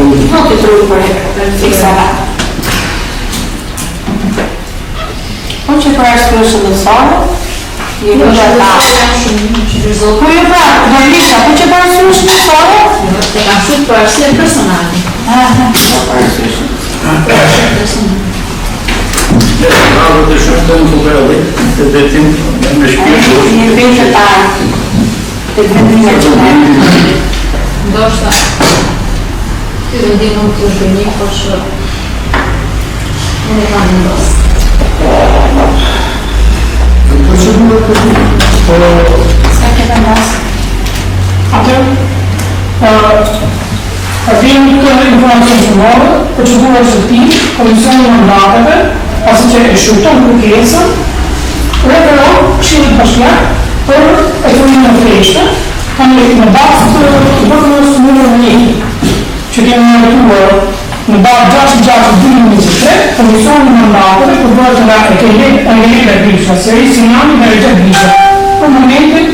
No ti trovi per fissare. Non c'è per esserci da solo. Io non c'è da. Poi io parlo, Marisa, non c'è per esserci da solo? La sua può essere personale. Non c'è per esserci. Malo të shumë të në kuperali, të detim me shpirë. Një vete tarë, të vendime që ne. Ndoshta, ti vendi nuk të shënjë, por që unë e kam ndosë. Ska këtë ndasë? Atër, abbiamo tutte le informazioni nuove, procedura esecutiva, commissione di mandateve, pasi që e shurton kërkesa, dhe però Këshillit Bashkiak për ekronimin e fleshte, kanë në datë të bërës numër 1, që kemi ndërtuar në datë 6/6/2023, komisioni i mandateve përbërët nga Engelika Grisha, Seri Sinjani dhe Regja Grisha. Për momentin,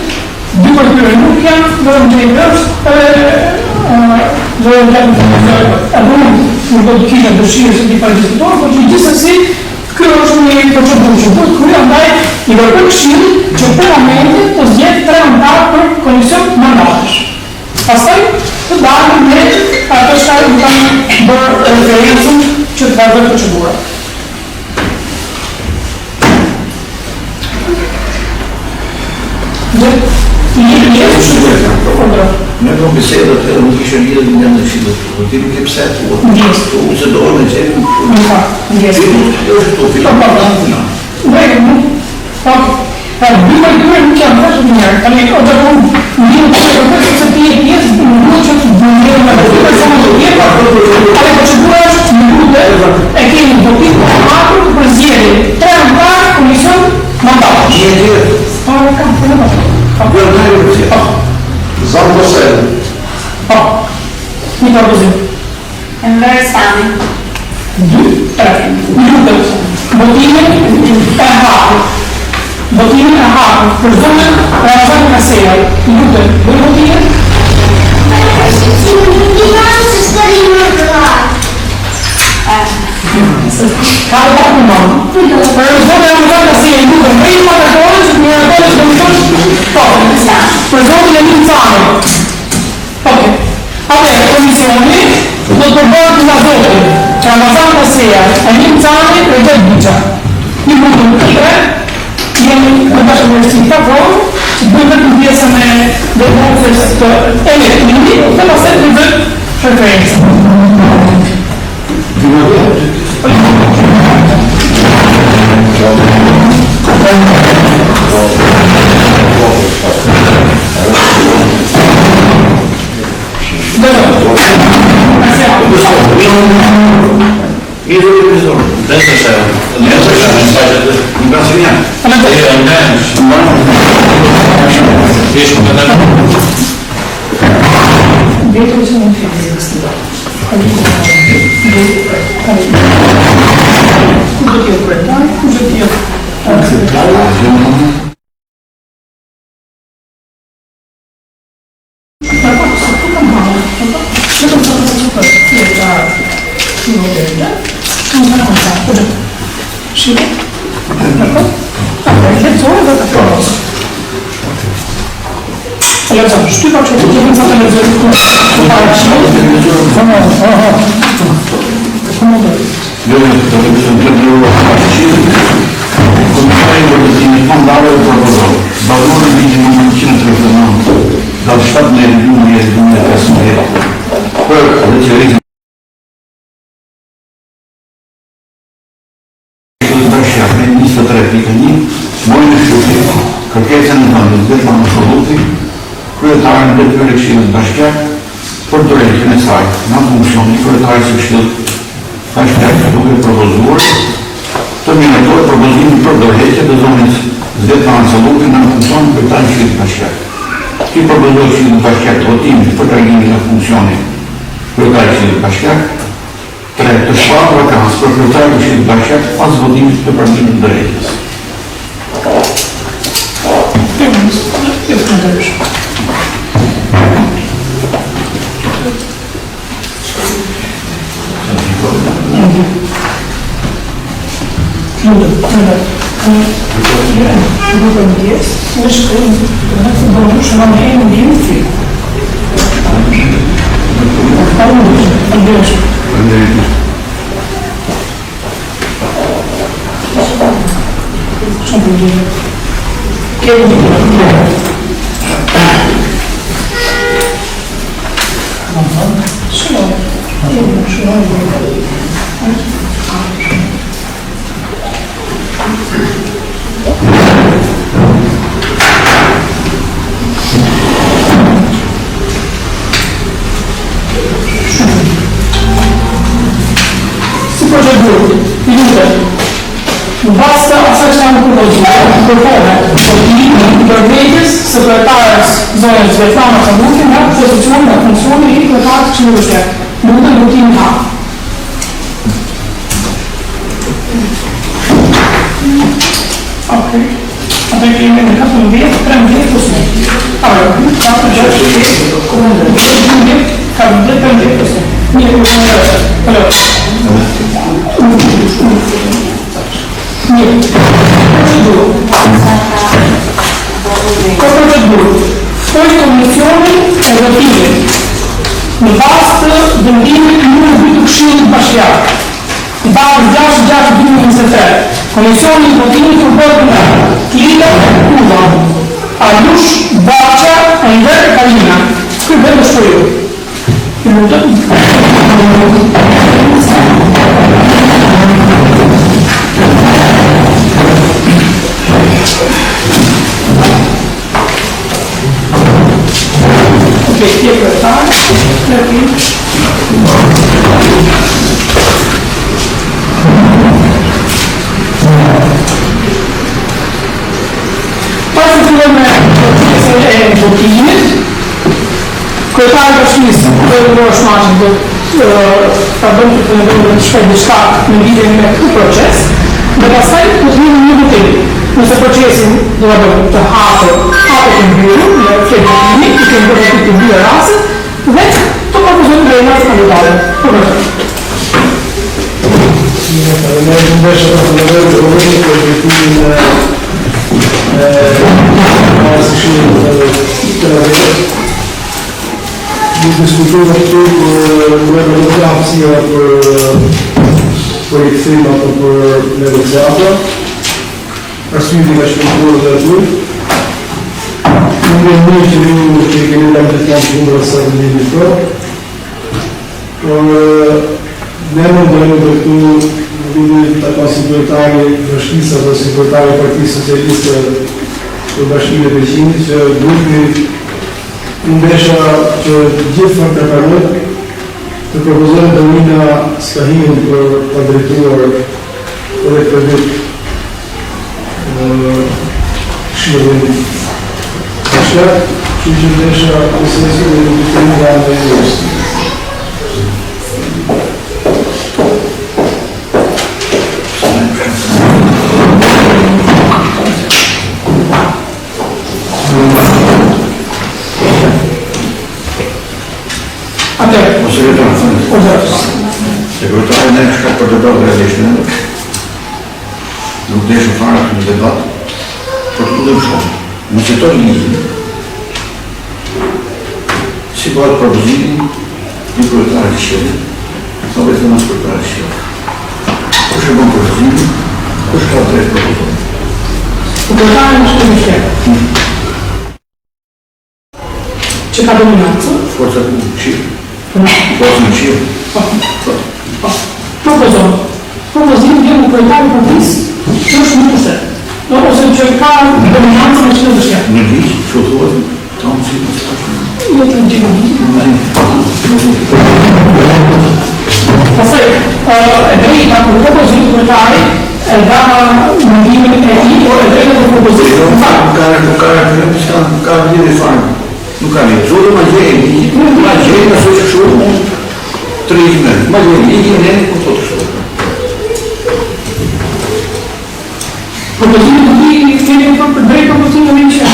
dy për tyre nuk janë, vetëm që i vërës, dhe në do të kishtë dëshirë se ti diskutuar, por që gjithsesi kjo është një procedurë që duhet kryer, andaj i kërkoj Këshillit që për momentin të zgjedhë 3 anëtarë për komision mandatesh. Pastaj të dalim me ato që kanë bërë referencën që të vazhdojë procedura. Me po bisedat edhe nuk ishe lidhë një në Këshillit, po ti nuk e pse tu se dorë me qenë Dyma i dyre nuk janë vërshë njërë, tani o të mund një të përkërë se ti e pjesë, nuk që të bëndjerë me përkërë se më të tjepa, ale procedura është në lute e kemi votim të akru të përzjeri 3 anëtarë komision mandatë. Një e tjerë? Zanë do se? Një përbëzim. Enver Sami. 2, 3. Një lutët. Votimin e hapë. Votimin e hapë për zonën Ramazan Kasejaj. Një lutët. Dhe votimin? Ka e pak në manë. Për zonën Ramazan Kasejaj, një lutët. Për i patakore që të miratore që të më tonë. Për zonën e një canë. Atëherë, komisioni do të përbërët nga zotin Ramazan Kasejaj, e një canë e Regja Grisha. Një lutëm të 3, jemi në bashkë vërësi të vonë, që bëjmë të pjesën e dërmocës të elektrimit, dhe paset të vërë preferencë. Shtypa që të gjithë nësa të lezërë të parë qëllë. Gjojnë të televizyon të lërua parë qëllë, komisari vërë të një fondare dhe propozorë. Balmone vijë në 139, dhe 7 në revju në jetë 2015, për dhe qërizën me 23.1, mojnë në shqipit, kërkesën në të nëzdetë në sholuti, kryetarën e detyrë e Këshillit Bashkiak për drejtën e saj në funksion i kryetarit së Këshillit Bashkiak duke propozuar të mirëtojë propozimin për dorëheqje të zonës Zvetan Salluti në funksion i kryetarit së Këshillit Bashkiak. Ki propozoi Këshillit Bashkiak votimin për trajtimin e funksionit kryetarit së Këshillit Bashkiak. 3. Të shpatë vakancë për kryetarin e Këshillit Bashkiak pas votimit të përndimit të drejtës. Si procedurë, i lutem, në bazë të asaj që janë propozuar, propone shërbimin i përvejtjes sekretarës zonës Svetlana Kabuki nga pozicion nga funksioni i kretarit qeverisjak. Lutem votimin A. Okej. Atë kemi në 13 plus 1. Allora, 4, 6, 10, comune, 10, 13 plus 1. Allora, procedurë. Poi komisioni evaluative në bazë të vendimit numër 2 të Këshillit Bashkiak. Në bazë 6/6/2023, komisioni i votimit përbërë nga Klita Uva, Alush Baqa Ender Kalina. Ky vetë shkruaj. Kryetari Bashkisë do të shmashë do ta bëjmë të ndërmjet shpejt diçka në lidhje me këtë proces, dhe pastaj do të kemi një votim. Nëse procesin do ta bëjmë të hapur apo të mbyllur, në fletimi, të kemi bërë të dy raste, dhe të propozojmë drejtat kandidatë. Ne invece per diskutuar këtu për negociacija për i kthim apo për negociata. Arsyeja ka shkuar dhe aty. Unë një që ju që keni lënë të kanë punën sa në një pro. Por ne mundojmë të këtu në të konsideratari bashkisë apo sekretari Partisë Socialiste të Bashkimit të Qinit që grupi ndesha që gjithë për të përmët të propozojnë Domina Skahin për të drejtuar edhe këtë vit Këshillin Bashkiak, që ndesha procesin dhe në të nga në jeshtë. Sekretari ne shka për debat realisht nuk deshe fara në debat për të dhe shumë. Në që të ligjin, si bëhet propozimin një kryetari të Këshillit, në vetë në kryetari të Këshillit. Kush e bën propozimin, kush ka drejt propozimin. Kryetari në Këshillit. Që ka dominancë? Forcat në Këshillit. Forcat në Këshillit. Propozim dhe në kryetari Partisë që është në pushtet. Ose që ka dominancë në Këshillin Bashkiak. Në ligjë, që u thuhet, ta më si në të të Jo të në gjithë pasaj, e drejta për propozim kryetari e dha mundimin e ti, o e drejta për propozim. Nuk ka vjede farë. Nuk ka vjede. Zotë ma gjejnë, ma gjejnë në së që shumë mund të rejime. Ma gjejnë, ligjën e në për të të shumë. Propozimin të ti, kemi për drejt propozimin në një që.